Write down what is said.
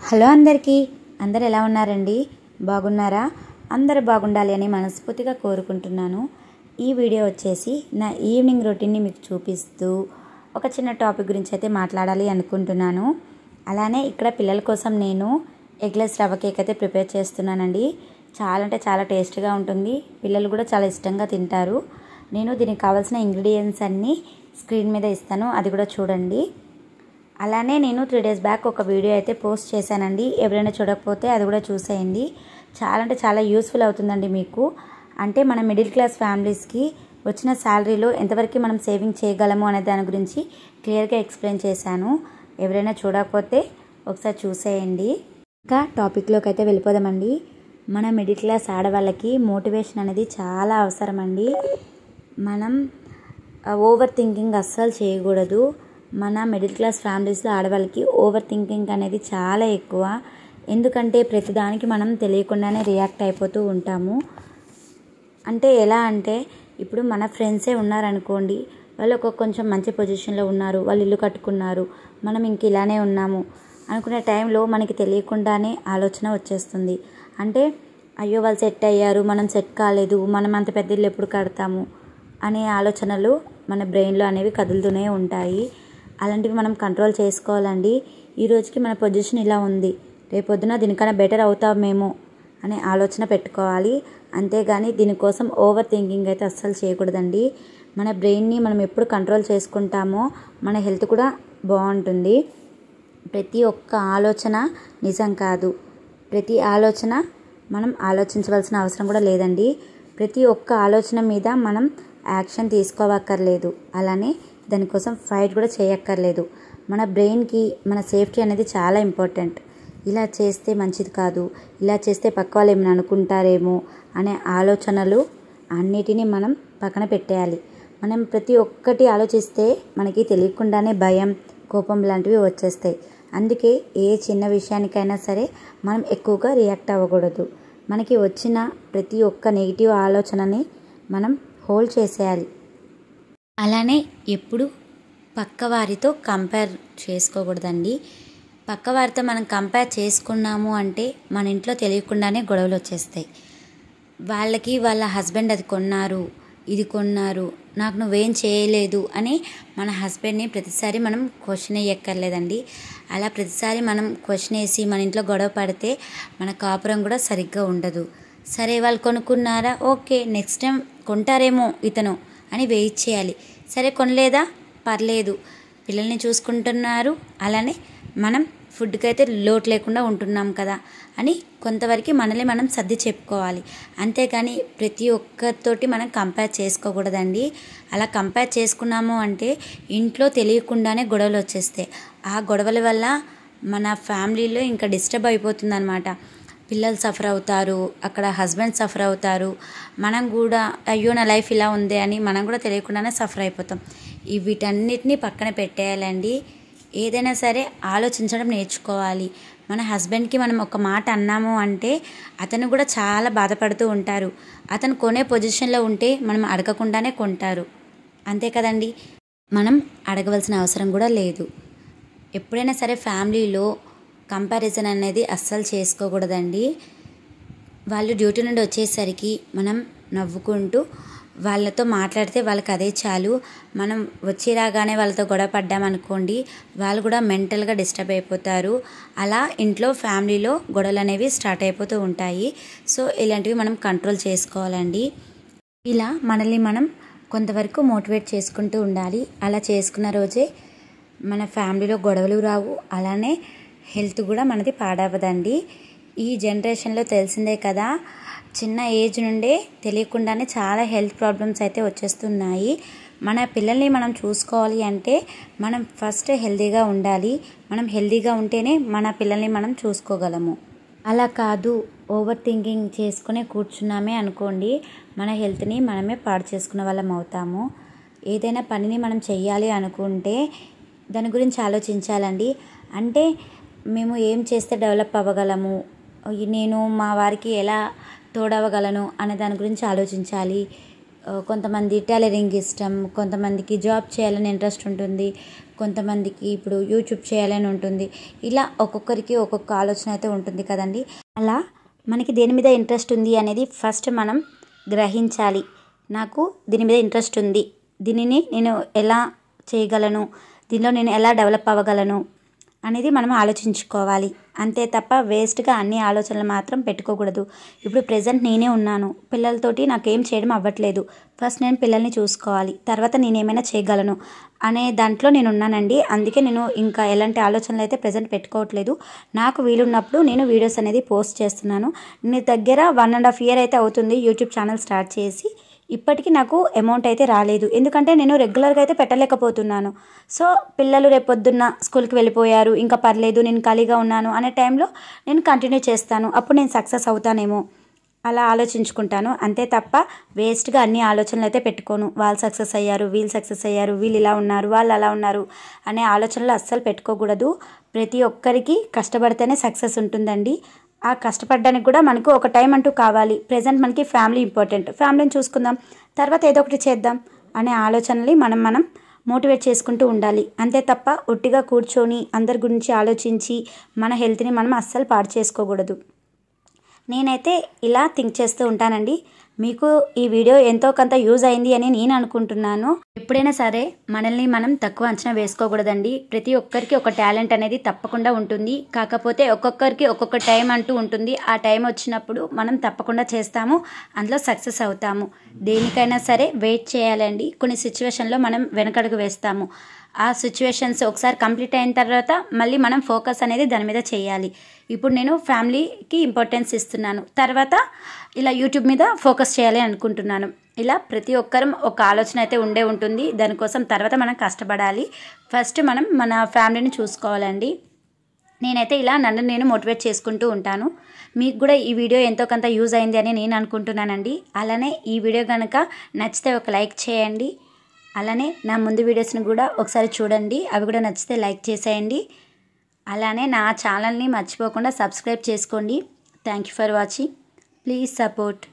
Hello అందరికీ, అందరు ఎలా ఉన్నారండి? బాగున్నారా? అందరు బాగుండాలి అని మనస్ఫూర్తిగా కోరుకుంటున్నాను. ఈ వీడియో వచ్చేసి నా ఈవినింగ్ రొటీన్ని మీకు చూపిస్తూ ఒక చిన్న టాపిక్ గురించి అయితే మాట్లాడాలి అనుకుంటున్నాను. అలానే ఇక్కడ పిల్లల కోసం నేను ఎగ్లెస్ రవ్వ కేక్ అయితే ప్రిపేర్ చేస్తున్నానండి. చాలా అంటే చాలా టేస్ట్గా ఉంటుంది. పిల్లలు కూడా చాలా ఇష్టంగా తింటారు. నేను దీనికి కావాల్సిన ఇంగ్రీడియంట్స్ అన్నీ స్క్రీన్ మీద ఇస్తాను, అది కూడా చూడండి. అలానే నేను 3 days బ్యాక్ ఒక వీడియో అయితే పోస్ట్ చేశానండి. ఎవరైనా చూడకపోతే అది కూడా చూసేయండి. చాలా అంటే చాలా యూస్ఫుల్ అవుతుందండి మీకు. అంటే మన మిడిల్ క్లాస్ ఫ్యామిలీస్కి వచ్చిన శాలరీలో ఎంతవరకు మనం సేవింగ్ చేయగలము అనే దాని గురించి క్లియర్గా ఎక్స్ప్లెయిన్ చేశాను. ఎవరైనా చూడకపోతే ఒకసారి చూసేయండి. ఇంకా టాపిక్లోకి అయితే వెళ్ళిపోదామండి. మన మిడిల్ క్లాస్ ఆడవాళ్ళకి మోటివేషన్ అనేది చాలా అవసరం అండి. మనం ఓవర్ థింకింగ్ అస్సలు చేయకూడదు. మన మిడిల్ క్లాస్ ఫ్యామిలీస్లో ఆడవాళ్ళకి ఓవర్ థింకింగ్ అనేది చాలా ఎక్కువ. ఎందుకంటే ప్రతిదానికి మనం తెలియకుండానే రియాక్ట్ అయిపోతూ ఉంటాము. అంటే ఎలా అంటే ఇప్పుడు మన ఫ్రెండ్సే ఉన్నారనుకోండి, వాళ్ళు కొంచెం మంచి పొజిషన్లో ఉన్నారు, వాళ్ళు ఇల్లు కట్టుకున్నారు, మనం ఇంక ఇలానే ఉన్నాము అనుకునే టైంలో మనకి తెలియకుండానే ఆలోచన వచ్చేస్తుంది. అంటే అయ్యో వాళ్ళు సెట్ అయ్యారు, మనం సెట్ కాలేదు, మనం అంత పెద్ద ఇల్లు ఎప్పుడు కడతాము అనే ఆలోచనలు మన బ్రెయిన్లో అనేవి కదులుతూనే ఉంటాయి. అలాంటివి మనం కంట్రోల్ చేసుకోవాలండి. ఈ రోజుకి మన పొజిషన్ ఇలా ఉంది, రేపొద్దున దీనికన్నా బెటర్ అవుతామేమో అనే ఆలోచన పెట్టుకోవాలి. అంతేగాని దీనికోసం ఓవర్ థింకింగ్ అయితే అస్సలు చేయకూడదండి. మన బ్రెయిన్ని మనం ఎప్పుడు కంట్రోల్ చేసుకుంటామో మన హెల్త్ కూడా బాగుంటుంది. ప్రతి ఒక్క ఆలోచన నిజం కాదు. ప్రతి ఆలోచన మనం ఆలోచించవలసిన అవసరం కూడా లేదండి. ప్రతి ఒక్క ఆలోచన మీద మనం యాక్షన్ తీసుకోవక్కర్లేదు. అలానే దానికోసం ఫైట్ కూడా చేయక్కర్లేదు. మన బ్రెయిన్కి మన సేఫ్టీ అనేది చాలా ఇంపార్టెంట్. ఇలా చేస్తే మంచిది కాదు, ఇలా చేస్తే పక్క వాళ్ళు ఏమైనా అనుకుంటారేమో అనే ఆలోచనలు అన్నిటినీ మనం పక్కన పెట్టేయాలి. మనం ప్రతి ఒక్కటి ఆలోచిస్తే మనకి తెలియకుండానే భయం, కోపం లాంటివి వచ్చేస్తాయి. అందుకే ఏ చిన్న విషయానికైనా సరే మనం ఎక్కువగా రియాక్ట్ అవ్వకూడదు. మనకి వచ్చిన ప్రతి ఒక్క నెగిటివ్ ఆలోచనని మనం హోల్డ్ చేసేయాలి. అలానే ఎప్పుడు పక్కవారితో కంపేర్ చేసుకోకూడదండి. పక్కవారితో మనం కంపేర్ చేసుకున్నాము అంటే మన ఇంట్లో తెలియకుండానే గొడవలు వచ్చేస్తాయి. వాళ్ళకి వాళ్ళ హస్బెండ్ అది కొన్నారు, ఇది కొన్నారు, నాకు నువ్వేం చేయలేదు అని మన హస్బెండ్ని ప్రతిసారి మనం క్వశ్చన్ వేయక్కర్లేదండి. అలా ప్రతిసారి మనం క్వశ్చన్ వేసి మన ఇంట్లో గొడవ పడితే మన కాపురం కూడా సరిగ్గా ఉండదు. సరే వాళ్ళు కొనుక్కున్నారా, ఓకే నెక్స్ట్ టైం కొంటారేమో ఇతను అని వెయిట్ చేయాలి. సరే కొనలేదా, పర్లేదు, పిల్లల్ని చూసుకుంటున్నారు, అలానే మనం ఫుడ్కి అయితే లోటు లేకుండా ఉంటున్నాం కదా అని కొంతవరకు మనల్ని మనం సర్ది చెప్పుకోవాలి. అంతేగాని ప్రతి ఒక్కరితోటి మనం కంపేర్ చేసుకోకూడదండి. అలా కంపేర్ చేసుకున్నాము అంటే ఇంట్లో తెలియకుండానే గొడవలు వచ్చేస్తాయి. ఆ గొడవల వల్ల మన ఫ్యామిలీలో ఇంకా డిస్టర్బ్ అయిపోతుందన్నమాట. పిల్లలు సఫర్ అవుతారు, అక్కడ హస్బెండ్ సఫర్ అవుతారు, మనం కూడా అయ్యో నా లైఫ్ ఇలా ఉంది అని మనం కూడా తెలియకుండానే సఫర్ అయిపోతాం. వీటన్నిటిని పక్కన పెట్టేయాలండి. ఏదైనా సరే ఆలోచించడం నేర్చుకోవాలి. మన హస్బెండ్కి మనం ఒక మాట అన్నాము అంటే అతను కూడా చాలా బాధపడుతూ ఉంటారు. అతను కొనే పొజిషన్లో ఉంటే మనం అడగకుండానే కొంటారు. అంతే కదండి, మనం అడగవలసిన అవసరం కూడా లేదు. ఎప్పుడైనా సరే ఫ్యామిలీలో కంపారిజన్ అనేది అస్సలు చేసుకోకూడదండి. వాళ్ళు డ్యూటీ నుండి వచ్చేసరికి మనం నవ్వుకుంటూ వాళ్ళతో మాట్లాడితే వాళ్ళకి అదే చాలు. మనం వచ్చి రాగానే వాళ్ళతో గొడవ పడ్డామనుకోండి, వాళ్ళు కూడా మెంటల్గా డిస్టర్బ్ అయిపోతారు. అలా ఇంట్లో ఫ్యామిలీలో గొడవలు అనేవి స్టార్ట్ అయిపోతూ ఉంటాయి. సో ఇలాంటివి మనం కంట్రోల్ చేసుకోవాలండి. ఇలా మనల్ని మనం కొంతవరకు మోటివేట్ చేసుకుంటూ ఉండాలి. అలా చేసుకున్న రోజే మన ఫ్యామిలీలో గొడవలు రావు, అలానే హెల్త్ కూడా మనది పాడవదండి. ఈ జనరేషన్లో తెలిసిందే కదా, చిన్న ఏజ్ నుండే తెలియకుండానే చాలా హెల్త్ ప్రాబ్లమ్స్ అయితే వచ్చేస్తున్నాయి. మన పిల్లల్ని మనం చూసుకోవాలి అంటే మనం ఫస్ట్ హెల్తీగా ఉండాలి. మనం హెల్తీగా ఉంటేనే మన పిల్లల్ని మనం చూసుకోగలము. అలా కాదు, ఓవర్ థింకింగ్ చేసుకునే కూర్చున్నామే అనుకోండి, మన హెల్త్ని మనమే పాడు చేసుకునే వాళ్ళం అవుతాము. ఏదైనా పనిని మనం చెయ్యాలి అనుకుంటే దాని గురించి ఆలోచించాలండి. అంటే మేము ఏం చేస్తే డెవలప్ అవ్వగలము, నేను మా వారికి ఎలా తోడవగలను అనే దాని గురించి ఆలోచించాలి. కొంతమంది టైలరింగ్ ఇష్టం, కొంతమందికి జాబ్ చేయాలని ఇంట్రెస్ట్ ఉంటుంది, కొంతమందికి ఇప్పుడు యూట్యూబ్ చేయాలని ఉంటుంది. ఇలా ఒక్కొక్కరికి ఒక్కొక్క ఆలోచన అయితే ఉంటుంది కదండి. అలా మనకి దేని మీద ఇంట్రెస్ట్ ఉంది అనేది ఫస్ట్ మనం గ్రహించాలి. నాకు దీని మీద ఇంట్రెస్ట్ ఉంది, దీనిని నేను ఎలా చేయగలను, దీనిలో నేను ఎలా డెవలప్ అవ్వగలను అనేది మనం ఆలోచించుకోవాలి. అంతే తప్ప వేస్ట్గా అన్ని ఆలోచనలు మాత్రం పెట్టుకోకూడదు. ఇప్పుడు ప్రెజెంట్ నేనే ఉన్నాను, పిల్లలతోటి నాకేం చేయడం అవ్వట్లేదు, ఫస్ట్ నేను పిల్లల్ని చూసుకోవాలి, తర్వాత నేనేమైనా చేయగలను అనే దాంట్లో నేను ఉన్నానండి. అందుకే నేను ఇంకా ఎలాంటి ఆలోచనలు అయితే ప్రెజెంట్ పెట్టుకోవట్లేదు. నాకు వీలున్నప్పుడు నేను వీడియోస్ అనేది పోస్ట్ చేస్తున్నాను. నేను దగ్గర 1.5 year అయితే అవుతుంది యూట్యూబ్ ఛానల్ స్టార్ట్ చేసి. ఇప్పటికీ నాకు అమౌంట్ అయితే రాలేదు, ఎందుకంటే నేను రెగ్యులర్గా అయితే పెట్టలేకపోతున్నాను. సో పిల్లలు రేపొద్దున్న స్కూల్కి వెళ్ళిపోయారు, ఇంకా పర్లేదు నేను ఖాళీగా ఉన్నాను అనే టైంలో నేను కంటిన్యూ చేస్తాను, అప్పుడు నేను సక్సెస్ అవుతానేమో అలా ఆలోచించుకుంటాను. అంతే తప్ప వేస్ట్గా అన్ని ఆలోచనలు అయితే పెట్టుకోను. వాళ్ళు సక్సెస్ అయ్యారు, వీళ్ళు సక్సెస్ అయ్యారు, వీళ్ళు ఇలా ఉన్నారు, వాళ్ళు అలా ఉన్నారు అనే ఆలోచనలు అస్సలు పెట్టుకోకూడదు. ప్రతి ఒక్కరికి కష్టపడితేనే సక్సెస్ ఉంటుందండి. ఆ కష్టపడడానికి కూడా మనకు ఒక టైం అంటూ కావాలి. ప్రెజెంట్ మనకి ఫ్యామిలీ ఇంపార్టెంట్, ఫ్యామిలీని చూసుకుందాం, తర్వాత ఏదో ఒకటి చేద్దాం అనే ఆలోచనలు మనం మోటివేట్ చేసుకుంటూ ఉండాలి. అంతే తప్ప ఒట్టిగా కూర్చొని అందరి గురించి ఆలోచించి మన హెల్త్ని మనం అస్సలు పాడు చేసుకోకూడదు. నేనైతే ఇలా థింక్ చేస్తూ ఉంటానండి. మీకు ఈ వీడియో ఎంతో కొంత యూజ్ అయింది అని నేను అనుకుంటున్నాను. ఎప్పుడైనా సరే మనల్ని మనం తక్కువ అంచనా వేసుకోకూడదండి. ప్రతి ఒక్కరికి ఒక టాలెంట్ అనేది తప్పకుండా ఉంటుంది. కాకపోతే ఒక్కొక్కరికి ఒక్కొక్క టైం అంటూ ఉంటుంది. ఆ టైం వచ్చినప్పుడు మనం తప్పకుండా చేస్తాము, అందులో సక్సెస్ అవుతాము. దేనికైనా సరే వెయిట్ చేయాలండి. కొన్ని సిచ్యువేషన్లో మనం వెనకడుగు వేస్తాము. ఆ సిచ్యువేషన్స్ ఒకసారి కంప్లీట్ అయిన తర్వాత మళ్ళీ మనం ఫోకస్ అనేది దాని మీద చేయాలి. ఇప్పుడు నేను ఫ్యామిలీకి ఇంపార్టెన్స్ ఇస్తున్నాను, తర్వాత ఇలా యూట్యూబ్ మీద ఫోకస్ చేయాలి అనుకుంటున్నాను. ఇలా ప్రతి ఒక్కరం ఒక ఆలోచన అయితే ఉంటుంది. దానికోసం తర్వాత మనం కష్టపడాలి. ఫస్ట్ మనం మన ఫ్యామిలీని చూసుకోవాలండి. నేనైతే ఇలా నన్ను నేను మోటివేట్ చేసుకుంటూ ఉంటాను. మీకు కూడా ఈ వీడియో ఎంతో కొంత యూజ్ అయింది అని నేను అనుకుంటున్నానండి. అలానే ఈ వీడియో కనుక నచ్చితే ఒక లైక్ చేయండి. అలానే నా ముందు వీడియోస్ని కూడా ఒకసారి చూడండి, అవి కూడా నచ్చితే లైక్ చేసేయండి. అలానే నా ఛానల్ని మర్చిపోకుండా సబ్స్క్రైబ్ చేసుకోండి. Thank you for watching. Please support.